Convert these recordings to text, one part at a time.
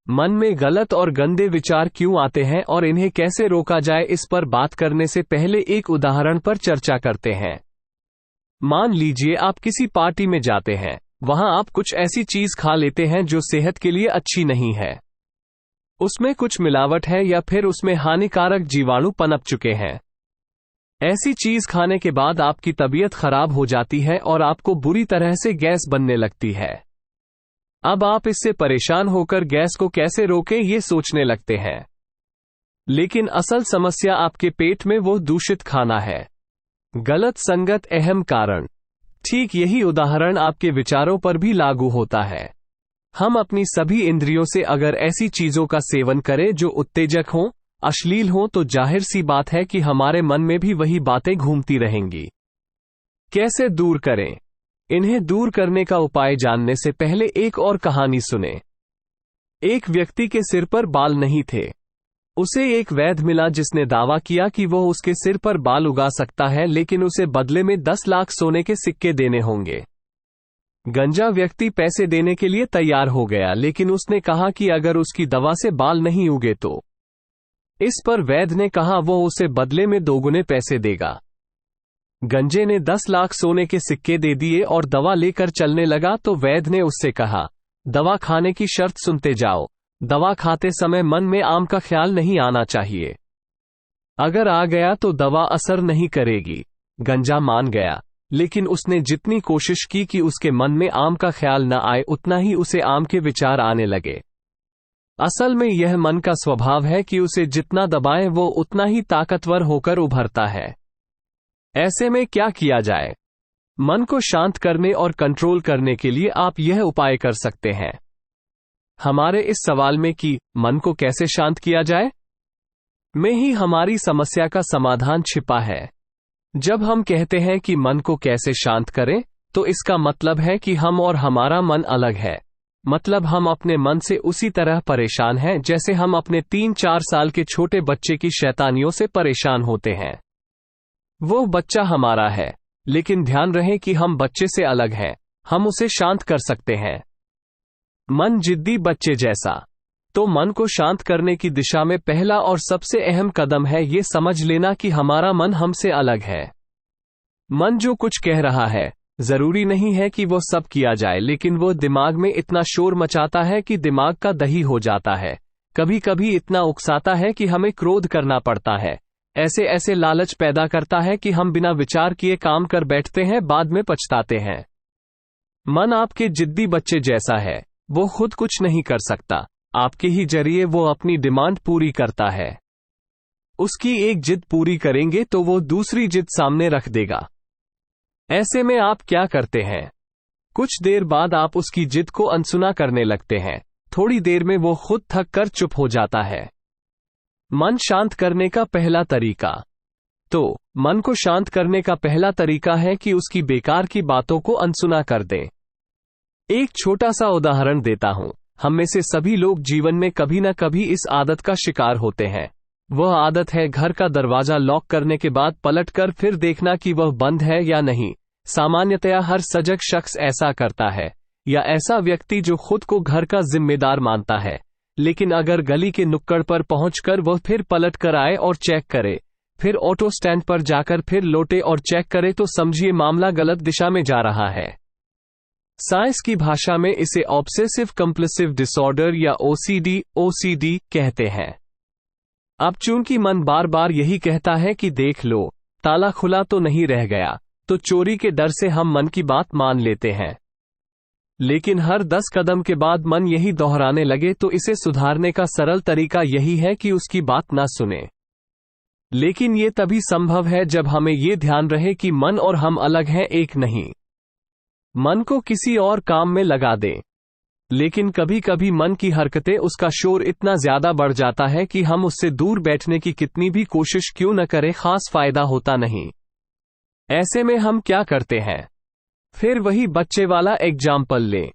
मन में गलत और गंदे विचार क्यों आते हैं और इन्हें कैसे रोका जाए, इस पर बात करने से पहले एक उदाहरण पर चर्चा करते हैं। मान लीजिए आप किसी पार्टी में जाते हैं, वहां आप कुछ ऐसी चीज खा लेते हैं जो सेहत के लिए अच्छी नहीं है। उसमें कुछ मिलावट है या फिर उसमें हानिकारक जीवाणु पनप चुके हैं। ऐसी चीज खाने के बाद आपकी तबीयत खराब हो जाती है और आपको बुरी तरह से गैस बनने लगती है। अब आप इससे परेशान होकर गैस को कैसे रोकें ये सोचने लगते हैं, लेकिन असल समस्या आपके पेट में वो दूषित खाना है। गलत संगत अहम कारण। ठीक यही उदाहरण आपके विचारों पर भी लागू होता है। हम अपनी सभी इंद्रियों से अगर ऐसी चीजों का सेवन करें जो उत्तेजक हों, अश्लील हों, तो जाहिर सी बात है कि हमारे मन में भी वही बातें घूमती रहेंगी। कैसे दूर करें? इन्हें दूर करने का उपाय जानने से पहले एक और कहानी सुने। एक व्यक्ति के सिर पर बाल नहीं थे। उसे एक वैद्य मिला जिसने दावा किया कि वह उसके सिर पर बाल उगा सकता है, लेकिन उसे बदले में 10 लाख सोने के सिक्के देने होंगे। गंजा व्यक्ति पैसे देने के लिए तैयार हो गया, लेकिन उसने कहा कि अगर उसकी दवा से बाल नहीं उगे तो। इस पर वैद्य ने कहा वो उसे बदले में 2 गुने पैसे देगा। गंजे ने 10 लाख सोने के सिक्के दे दिए और दवा लेकर चलने लगा, तो वैद्य ने उससे कहा, दवा खाने की शर्त सुनते जाओ। दवा खाते समय मन में आम का ख्याल नहीं आना चाहिए। अगर आ गया तो दवा असर नहीं करेगी। गंजा मान गया, लेकिन उसने जितनी कोशिश की कि उसके मन में आम का ख्याल न आए, उतना ही उसे आम के विचार आने लगे। असल में यह मन का स्वभाव है कि उसे जितना दबाएं वो उतना ही ताकतवर होकर उभरता है। ऐसे में क्या किया जाए? मन को शांत करने और कंट्रोल करने के लिए आप यह उपाय कर सकते हैं। हमारे इस सवाल में कि मन को कैसे शांत किया जाए, में ही हमारी समस्या का समाधान छिपा है। जब हम कहते हैं कि मन को कैसे शांत करें, तो इसका मतलब है कि हम और हमारा मन अलग है। मतलब हम अपने मन से उसी तरह परेशान हैं जैसे हम अपने 3-4 साल के छोटे बच्चे की शैतानियों से परेशान होते हैं। वो बच्चा हमारा है, लेकिन ध्यान रहे कि हम बच्चे से अलग हैं। हम उसे शांत कर सकते हैं। मन जिद्दी बच्चे जैसा। तो मन को शांत करने की दिशा में पहला और सबसे अहम कदम है ये समझ लेना कि हमारा मन हमसे अलग है। मन जो कुछ कह रहा है, जरूरी नहीं है कि वो सब किया जाए, लेकिन वो दिमाग में इतना शोर मचाता है कि दिमाग का दही हो जाता है। कभी कभी इतना उकसाता है कि हमें क्रोध करना पड़ता है। ऐसे लालच पैदा करता है कि हम बिना विचार किए काम कर बैठते हैं, बाद में पछताते हैं। मन आपके जिद्दी बच्चे जैसा है। वो खुद कुछ नहीं कर सकता, आपके ही जरिए वो अपनी डिमांड पूरी करता है। उसकी एक जिद पूरी करेंगे तो वो दूसरी जिद सामने रख देगा। ऐसे में आप क्या करते हैं? कुछ देर बाद आप उसकी जिद को अनसुना करने लगते हैं। थोड़ी देर में वो खुद थक कर चुप हो जाता है। मन शांत करने का पहला तरीका। तो मन को शांत करने का पहला तरीका है कि उसकी बेकार की बातों को अनसुना कर दें। एक छोटा सा उदाहरण देता हूं। हम में से सभी लोग जीवन में कभी न कभी इस आदत का शिकार होते हैं। वह आदत है घर का दरवाजा लॉक करने के बाद पलटकर फिर देखना कि वह बंद है या नहीं। सामान्यतया हर सजग शख्स ऐसा करता है, या ऐसा व्यक्ति जो खुद को घर का जिम्मेदार मानता है। लेकिन अगर गली के नुक्कड़ पर पहुंचकर वह फिर पलट कर आए और चेक करे, फिर ऑटो स्टैंड पर जाकर फिर लौटे और चेक करे, तो समझिए मामला गलत दिशा में जा रहा है। साइंस की भाषा में इसे ऑब्सेसिव कंपल्सिव डिसऑर्डर या ओसीडी कहते हैं। अब चूंकि मन बार बार यही कहता है कि देख लो, ताला खुला तो नहीं रह गया, तो चोरी के डर से हम मन की बात मान लेते हैं। लेकिन हर 10 कदम के बाद मन यही दोहराने लगे, तो इसे सुधारने का सरल तरीका यही है कि उसकी बात ना सुने। लेकिन ये तभी संभव है जब हमें ये ध्यान रहे कि मन और हम अलग हैं, एक नहीं। मन को किसी और काम में लगा दें। लेकिन कभी कभी मन की हरकतें, उसका शोर इतना ज्यादा बढ़ जाता है कि हम उससे दूर बैठने की कितनी भी कोशिश क्यों न करें, खास फायदा होता नहीं। ऐसे में हम क्या करते हैं? फिर वही बच्चे वाला एग्जाम्पल लें।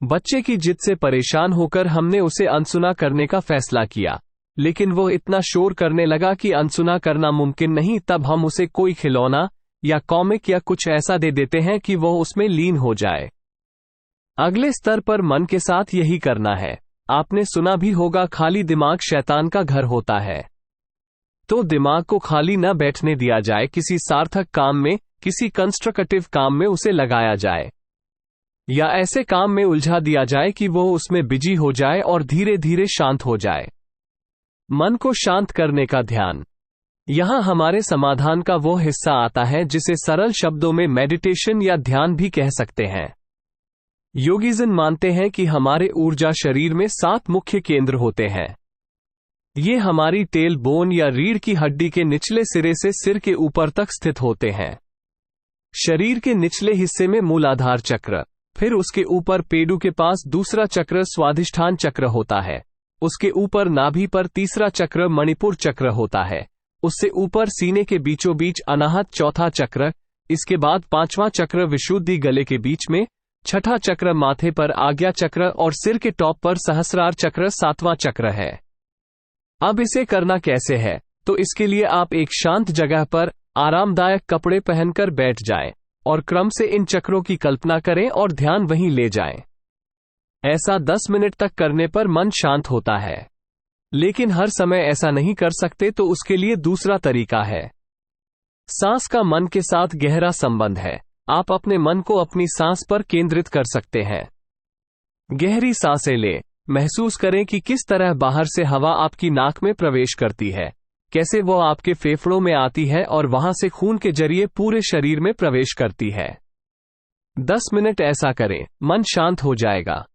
बच्चे की जिद से परेशान होकर हमने उसे अनसुना करने का फैसला किया, लेकिन वो इतना शोर करने लगा कि अनसुना करना मुमकिन नहीं। तब हम उसे कोई खिलौना या कॉमिक या कुछ ऐसा दे देते हैं कि वो उसमें लीन हो जाए। अगले स्तर पर मन के साथ यही करना है। आपने सुना भी होगा, खाली दिमाग शैतान का घर होता है। तो दिमाग को खाली न बैठने दिया जाए, किसी सार्थक काम में, किसी कंस्ट्रक्टिव काम में उसे लगाया जाए, या ऐसे काम में उलझा दिया जाए कि वो उसमें बिजी हो जाए और धीरे धीरे शांत हो जाए। मन को शांत करने का ध्यान। यहां हमारे समाधान का वो हिस्सा आता है जिसे सरल शब्दों में मेडिटेशन या ध्यान भी कह सकते हैं। योगीजन मानते हैं कि हमारे ऊर्जा शरीर में 7 मुख्य केंद्र होते हैं। ये हमारी टेल बोन या रीढ़ की हड्डी के निचले सिरे से सिर के ऊपर तक स्थित होते हैं। शरीर के निचले हिस्से में मूलाधार चक्र, फिर उसके ऊपर पेडू के पास दूसरा चक्र स्वाधिष्ठान चक्र होता है, उसके ऊपर नाभि पर तीसरा चक्र मणिपुर चक्र होता है, उससे ऊपर सीने के बीचों बीच अनाहत चौथा चक्र, इसके बाद 5वां चक्र विशुद्धि गले के बीच में, छठा चक्र माथे पर आज्ञा चक्र और सिर के टॉप पर सहस्रार चक्र 7वां चक्र है। अब इसे करना कैसे है? तो इसके लिए आप एक शांत जगह पर आरामदायक कपड़े पहनकर बैठ जाएं और क्रम से इन चक्रों की कल्पना करें और ध्यान वहीं ले जाएं। ऐसा 10 मिनट तक करने पर मन शांत होता है। लेकिन हर समय ऐसा नहीं कर सकते, तो उसके लिए दूसरा तरीका है। सांस का मन के साथ गहरा संबंध है। आप अपने मन को अपनी सांस पर केंद्रित कर सकते हैं। गहरी सांसें लें। महसूस करें कि किस तरह बाहर से हवा आपकी नाक में प्रवेश करती है, कैसे वो आपके फेफड़ों में आती है और वहां से खून के जरिए पूरे शरीर में प्रवेश करती है। 10 मिनट ऐसा करें, मन शांत हो जाएगा।